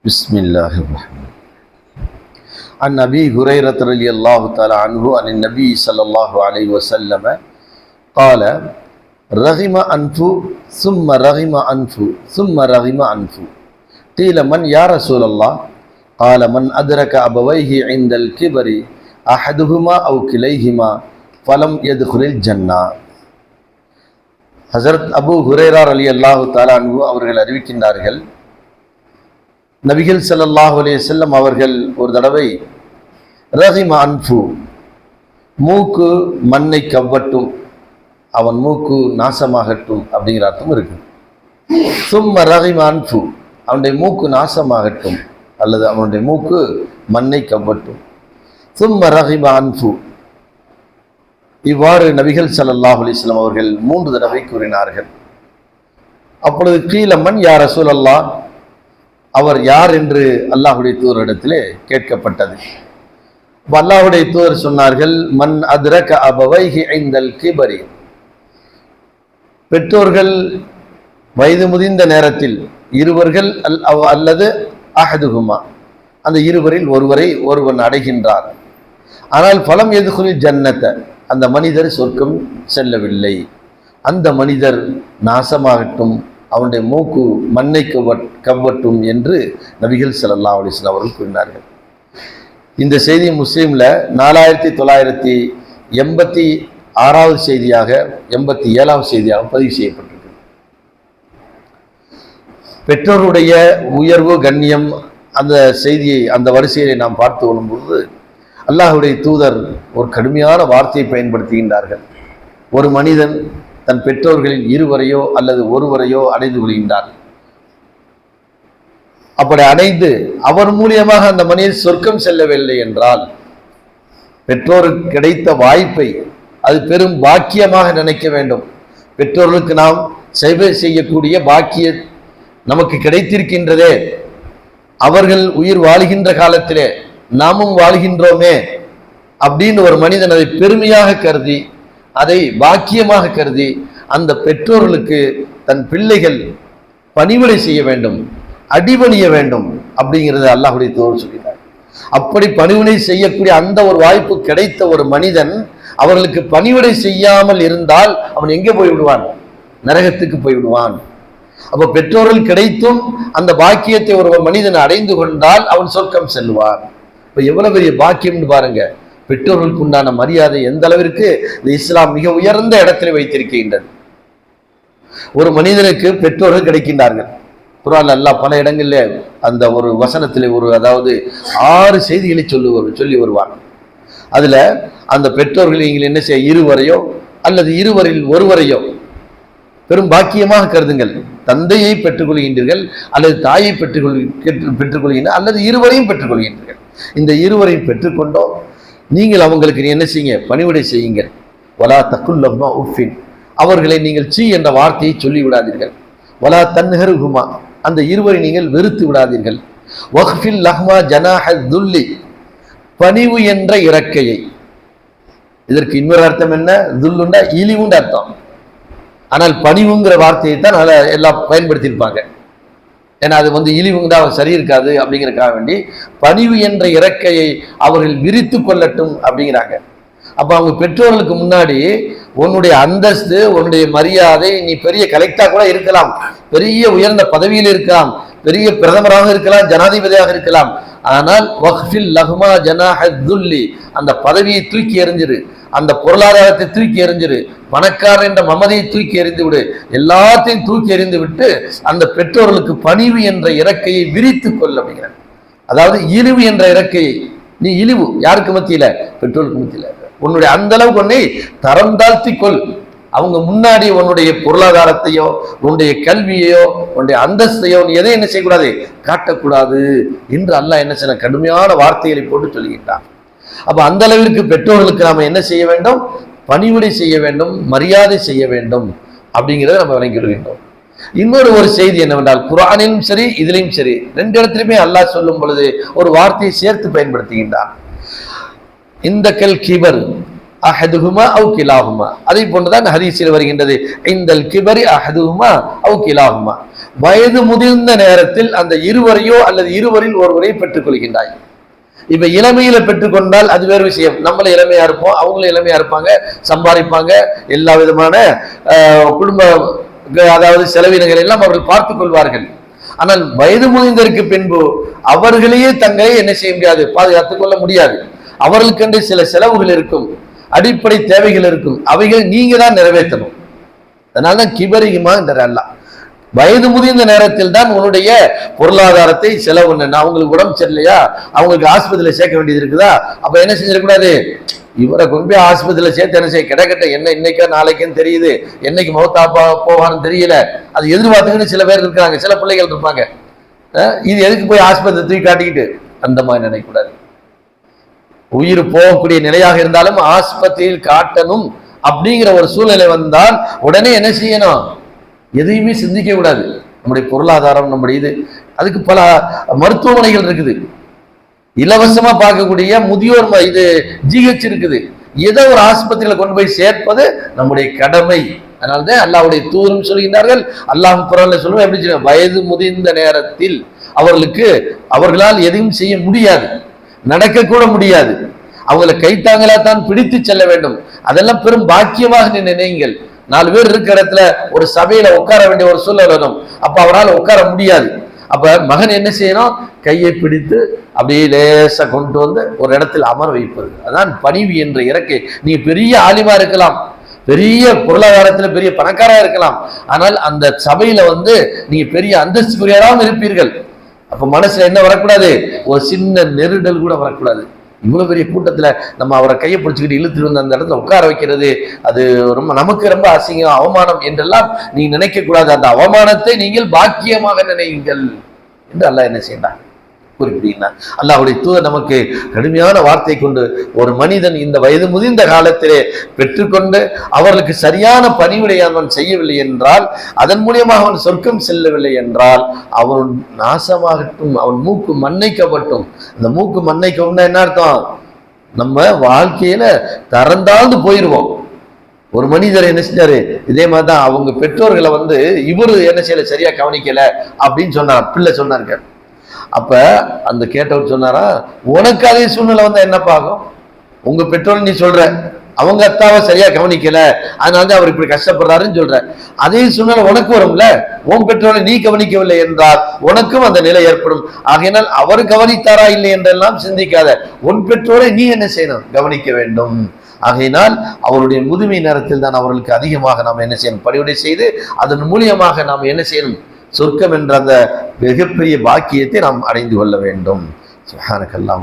بسم الله الرحمن عن أبي هريرة رضي الله تعالى عنه عن النبي صلى الله عليه وسلم قال رغم أنف ثم رغم أنف ثم رغم أنف قيل من يا رسول الله قال من أدرك أبويه عند الكبر أحدهما أو كليهما فلم يدخل الجنة. ஹஸரத் Abu Hurairah ரலியல்லாஹு தஆலா அன்ஹு அவர்கள் அறிவிக்கின்றார்கள், நபிகள் ஸல்லல்லாஹு அலைஹி வஸல்லம் அவர்கள் ஒரு தடவை ரஹிம அன்ஃபு, மூக்கு மண்ணை கவ்வட்டும், அவன் மூக்கு நாசமாகட்டும் அப்படிங்கிற அர்த்தம் இருக்கு. சும்ம ரஹிம அன்ஃபு, அவனுடைய மூக்கு நாசமாகட்டும் அல்லது அவனுடைய மூக்கு மண்ணை கவ்வட்டும். சும்ம ரஹிம அன்ஃபு, இவ்வாறு நபிகள் ஸல்லல்லாஹு அலைஹி வஸல்லம் அவர்கள் 3 தடவை கூறினார்கள். அப்பொழுது கீல மன் யா ரசூலல்லாஹ், அவர் யார் என்று அல்லாஹ்வுடைய தூதரிடத்திலே கேட்கப்பட்டது. அல்லாஹ்வுடைய தூதர் சொன்னார்கள், மன் அத்ரக அபவைஹி இந்தல் கிபரி, பெற்றோர்கள் வயது முதிர்ந்த நேரத்தில் இருவர்கள் அல்லது அஹதுஹுமா, அந்த இருவரில் ஒருவன் அடைகின்றார். ஆனால் ஃபலம் யதுகுலில் ஜன்னத, அந்த மனிதர் சொர்க்கம் செல்லவில்லை, அந்த மனிதர் நாசமாகட்டும், அவனுடைய மூக்கு மண்ணை கவ்வட்டும் என்று நபிகள் ஸல்லல்லாஹு அலைஹி வஸல்லம் அவர்கள் கூறினார்கள். இந்த செய்தி முஸ்லீம்ல 4986வது செய்தியாக 87வது செய்தியாக பதிவு செய்யப்பட்டிருக்கு. பெற்றோருடைய உயர்வு கண்ணியம் அந்த செய்தியை, அந்த வரிசையை நாம் பார்த்து கொள்ளும்போது அல்லாஹ்வுடைய தூதர் ஒரு கடுமையான வார்த்தையை பயன்படுத்துகின்றார்கள். ஒரு மனிதன் தன் பெற்றோர்களில் இருவரையோ அல்லது ஒருவரையோ அடைந்து கொள்கின்றார். அப்படி அடைந்து அவர் மூலியமாக அந்த மனிதன் சொர்க்கம் செல்லவில்லை என்றால், பெற்றோருக்கு கிடைத்த வாய்ப்பை அது பெரும் பாக்கியமாக நினைக்க வேண்டும். பெற்றோர்களுக்கு நாம் சேவை செய்யக்கூடிய பாக்கியம் நமக்கு கிடைத்திருக்கின்றதே, அவர்கள் உயிர் வாழ்கின்ற காலத்திலே நாமும் வாழ்கின்றோமே அப்படின்னு ஒரு மனிதன் அதை பெருமையாக கருதி, அதை பாக்கியமாக கருதி, அந்த பெற்றோர்களுக்கு தன் பிள்ளைகள் பணிவிடை செய்ய வேண்டும், அடிபணிய வேண்டும் அப்படிங்கிறத அல்லாஹ்வுடைய தூதர் சொல்கிறார். அப்படி பணிவிடை செய்யக்கூடிய அந்த ஒரு வாய்ப்பு கிடைத்த ஒரு மனிதன் அவர்களுக்கு பணிவிடை செய்யாமல் இருந்தால் அவன் எங்கே போய்விடுவான்? நரகத்துக்கு போய்விடுவான். அப்போ பெற்றோர்கள் கிடைத்தும் அந்த பாக்கியத்தை ஒரு மனிதன் அடைந்து கொண்டால் அவன் சொர்க்கம் செல்வான். இப்போ எவ்வளவு பெரிய பாக்கியம்னு பாருங்க. பெற்றோர்களுக்கு உண்டான மரியாதை எந்த அளவிற்கு இந்த இஸ்லாம் மிக உயர்ந்த இடத்தில் வைத்திருக்கின்றது. ஒரு மனிதனுக்கு பெற்றோர்கள் கிடைக்கின்றார்கள். குர்ஆன்ல அல்லாஹ் பல இடங்கள்ல அந்த ஒரு வசனத்திலே அதாவது 6 செய்திகளை சொல்லி வருவார். அதுல அந்த பெற்றோர்கள் நீங்கள் என்ன செய்ய, இருவரையோ அல்லது இருவரில் ஒருவரையோ பெரும் பாக்கியமாக கருதுங்கள். தந்தையை பெற்றுக்கொள்கின்றீர்கள் அல்லது தாயை பெற்றுக்கொள்கின்ற அல்லது இருவரையும் பெற்றுக்கொள்கின்றீர்கள். இந்த இருவரையும் பெற்றுக்கொண்டோ நீங்கள் அவங்களுக்கு என்ன செய்யுங்க, பணிவிடை செய்யுங்கள். வலா தக்குல் லஹ்மா உஃபின், அவர்களை நீங்கள் சீ என்ற வார்த்தையை சொல்லி விடாதீர்கள். வலா தன்ஹருஹுமா, அந்த இருவரை நீங்கள் வெறுத்து விடாதீர்கள். வக்ஃபில் லஹ்மா ஜனாஹ துல்லி, பணிவு என்ற இறக்கையை. இதற்கு இன்னொரு அர்த்தம் என்ன? துல்லுண்டா இழிவுன்ற அர்த்தம். ஆனால் பணிவுங்கிற வார்த்தையை தான் எல்லாம் பயன்படுத்தியிருப்பாங்க. ஏன்னா அது இழிவுங்க அவர் சரி இருக்காது அப்படிங்கிறதுக்காக வேண்டி பணிவு என்ற இறக்கையை அவர்கள் விரித்து கொள்ளட்டும் அப்படிங்கிறாங்க. அப்போ அவங்க பெற்றோர்களுக்கு முன்னாடி உன்னுடைய அந்தஸ்து, உன்னுடைய மரியாதை, நீ பெரிய கலெக்டா கூட இருக்கலாம், பெரிய உயர்ந்த பதவியில் இருக்கலாம், பெரிய பிரதமராக இருக்கலாம், ஜனாதிபதியாக இருக்கலாம். ஆனால் வக்ஃபில் லஹ்மா ஜனாஹ துல்லி, அந்த பதவியை தூக்கி எறிஞ்சிரு, அந்த பொருளாதாரத்தை தூக்கி எறிஞ்சிரு, பணக்காரர் என்ற மமதையை தூக்கி எறிந்து விடு, எல்லாத்தையும் தூக்கி எறிந்து விட்டு அந்த பெற்றோர்களுக்கு பணிவு என்ற இறக்கையை விரித்து கொள் அப்படிங்கிறார். அதாவது இழிவு என்ற இறக்கையை, நீ இழிவு யாருக்கு மத்தியில? பெற்றோருக்கு மத்தியில. உன்னுடைய அந்த அளவுக்கு உன்னை தரம் தாழ்த்தி கொள். அவங்க முன்னாடி உன்னுடைய பொருளாதாரத்தையோ உன்னுடைய கல்வியையோ உன்னுடைய அந்தஸ்தையோ நீ எதை என்ன செய்யக்கூடாது, காட்டக்கூடாது என்று அல்லாஹ் என்ன செய்ய கடுமையான வார்த்தைகளை போட்டு சொல்லுகின்றான். அப்ப அந்த அளவிற்கு பெற்றோர்களுக்கு நாம என்ன செய்ய வேண்டும்? பணிவிடை செய்ய வேண்டும், மரியாதை செய்ய வேண்டும் அப்படிங்கிறத நம்ம விளங்கிவிடுகின்றோம். இன்னொரு செய்தி என்னவென்றால், குர்ஆனிலும் சரி இதிலையும் சரி 2 இடத்திலுமே அல்லாஹ் சொல்லும் பொழுது ஒரு வார்த்தையை சேர்த்து பயன்படுத்துகின்றான். இந்த கல் கிபர் அஹதுஹுமா அவு கிலாஹுமா, அதை போன்றுதான் ஹதீஸில் வருகின்றது, இந்தல் கிபரி அஹதுஹுமா அவு கிலாஹுமா, வயது முதிர்ந்த நேரத்தில் அந்த இருவரையோ அல்லது இருவரில் ஒருவரை பெற்றுக் கொள்கின்றாய். இப்ப இளமையில பெற்றுக்கொண்டால் அது வேறு விஷயம். நம்மள இளமையா இருப்போம், அவங்களும் இளமையா இருப்பாங்க, சம்பாதிப்பாங்க, எல்லா விதமான குடும்ப அதாவது செலவினங்கள் எல்லாம் அவர்கள் பார்த்துக் கொள்வார்கள். ஆனால் வயது முதிர்ந்ததற்கு பின்பு அவர்களையே தங்களை என்ன செய்ய முடியாது, பாதுகாத்துக் கொள்ள முடியாது. அவர்களுக்கென்று சில செலவுகள் இருக்கும், அடிப்படை தேவைகள் இருக்கும், அவைகளை நீங்க தான் நிறைவேற்றணும். அதனாலதான் கிபரிகுமா என்ற அல்லா வயது முதிர்ந்த நேரத்தில் தான் உன்னுடைய பொருளாதாரத்தை செலவு. அவங்களுக்கு உடம்பு சரியில்லையா, அவங்களுக்கு ஆஸ்பத்திரியில சேர்க்க வேண்டியது இருக்குதா, அப்ப என்ன செஞ்சிடக்கூடாது, இவரை கொண்டு போய் ஆஸ்பத்திரியில சேர்த்து என்ன செய்ய கிடக்கட்ட, என்ன இன்னைக்கா நாளைக்குன்னு தெரியுது, என்னைக்கு மௌத்தா போவான்னு தெரியல, அது எதிர்பார்த்துக்கின்னு சில பேர் இருக்கிறாங்க, சில பிள்ளைகள் இருப்பாங்க. இது எதுக்கு போய் ஆஸ்பத்திரி தூக்கி காட்டிக்கிட்டு, அந்த மாதிரி நினைக்கக்கூடாது. உயிர் போகக்கூடிய நிலையாக இருந்தாலும் ஆஸ்பத்திரியில் காட்டணும் அப்படிங்கிற ஒரு சூழ்நிலை வந்தால் உடனே என்ன செய்யணும், எதையுமே சிந்திக்க கூடாது. நம்முடைய பொருளாதாரம், நம்முடைய இது, அதுக்கு பல மருத்துவமனைகள் இருக்குது, இலவசமா பார்க்கக்கூடிய முதியோர் இது ஜிஹெச் இருக்குது. ஏதோ ஒரு ஆஸ்பத்திரியில கொண்டு போய் சேர்ப்பது நம்முடைய கடமை. அதனால்தான் அல்லாஹ்வுடைய தூதரும் சொல்கின்றார்கள், அல்லாஹ் குர்ஆன்ல சொல்லுவோம் எப்படி சொல்லுவோம், வயது முதிர்ந்த நேரத்தில் அவர்களால் எதையும் செய்ய முடியாது, நடக்க கூட முடியாது, அவங்களை கைத்தாங்களா தான் பிடித்து செல்ல வேண்டும். அதெல்லாம் பெரும் பாக்கியமாக நினைங்கள். 4 பேர் இருக்கிற இடத்துல ஒரு சபையில உட்கார வேண்டிய ஒரு சூழல் வரும், அப்ப அவரால் உட்கார முடியாது. அப்ப மகன் என்ன செய்யணும், கையை பிடித்து அப்படியே லேசா கொண்டு வந்து ஒரு இடத்தில் அமர வைப்பது. அதான் பணிவு என்ற இறக்கை. நீங்க பெரிய ஆலிமா இருக்கலாம், பெரிய பொருளாதாரத்துல பெரிய பணக்காரா இருக்கலாம், ஆனால் அந்த சபையில நீங்க பெரிய அந்தஸ்துக்குரியராகவும் இருப்பீர்கள். அப்ப மனசுல என்ன வரக்கூடாது, ஒரு சின்ன நெருடல் கூட வரக்கூடாது. இவ்வளவு பெரிய கூட்டத்துல நம்ம அவரை கையை பிடிச்சிக்கிட்டு இழுத்துட்டு வந்து அந்த இடத்துல உட்கார வைக்கிறது, அது நமக்கு ரொம்ப அசிங்கம், அவமானம் என்றெல்லாம் நீங்க நினைக்க கூடாது. அந்த அவமானத்தை நீங்கள் பாக்கியமாக நினையுங்கள் என்று அல்லாஹ் என்ன செய்யலாம் குறிப்பிடுகிறார். அல்லாஹ்வுடைய தூதர் நமக்கு கடுமையான வார்த்தை கொண்டு, ஒரு மனிதன் இந்த வயது முதிர்ந்த காலத்திலே பெற்றுக்கொண்டு அவர்களுக்கு சரியான பணிவிடை அவன் செய்யவில்லை என்றால், அதன் மூலியமாக அவன் சொர்க்கம் செல்லவில்லை என்றால் அவன் நாசமாகட்டும், அவன் மூக்கு மன்னிக்கப்பட்டும். அந்த மூக்கு மன்னிக்கவும்னா என்ன அர்த்தம், நம்ம வாழ்க்கையில தரந்தாழ்ந்து போயிடுவோம். ஒரு மனிதர் என்ன செஞ்சாரு, இதே மாதிரிதான் அவங்க பெற்றோர்களை இவரு என்ன செய்யல, சரியா கவனிக்கல அப்படின்னு சொன்னார், பிள்ளை சொன்னாருங்க. அப்ப அந்த கேட்டவர் சொன்னாரா, உனக்கு அதே சூழ்நிலை என்னப்பா ஆகும், உங்க பெற்றோர் நீ சொல்ற அவங்க அத்தாவை சரியா கவனிக்கல, அதனால அவர் இப்படி கஷ்டப்படுறாருன்னு சொல்ற, அதே சூழ்நிலை உனக்கு வரும்ல, உன் பெற்றோரை நீ கவனிக்கவில்லை என்றால் உனக்கும் அந்த நிலை ஏற்படும். ஆகையினால் அவர் கவனித்தாரா இல்லை என்றெல்லாம் சிந்திக்காத, உன் பெற்றோரை நீ என்ன செய்யணும், கவனிக்க வேண்டும். ஆகையினால் அவருடைய முதுமை நேரத்தில் தான் அவர்களுக்கு அதிகமாக நாம் என்ன செய்யணும், பணிவிடை செய்து அதன் மூலியமாக நாம் என்ன செய்யணும், சொர்க்கம் என்ற அந்த மிகப்பெரிய பாக்கியத்தை நாம் அடைந்து கொள்ள வேண்டும். சுப்ஹானக்கல்லாஹ்.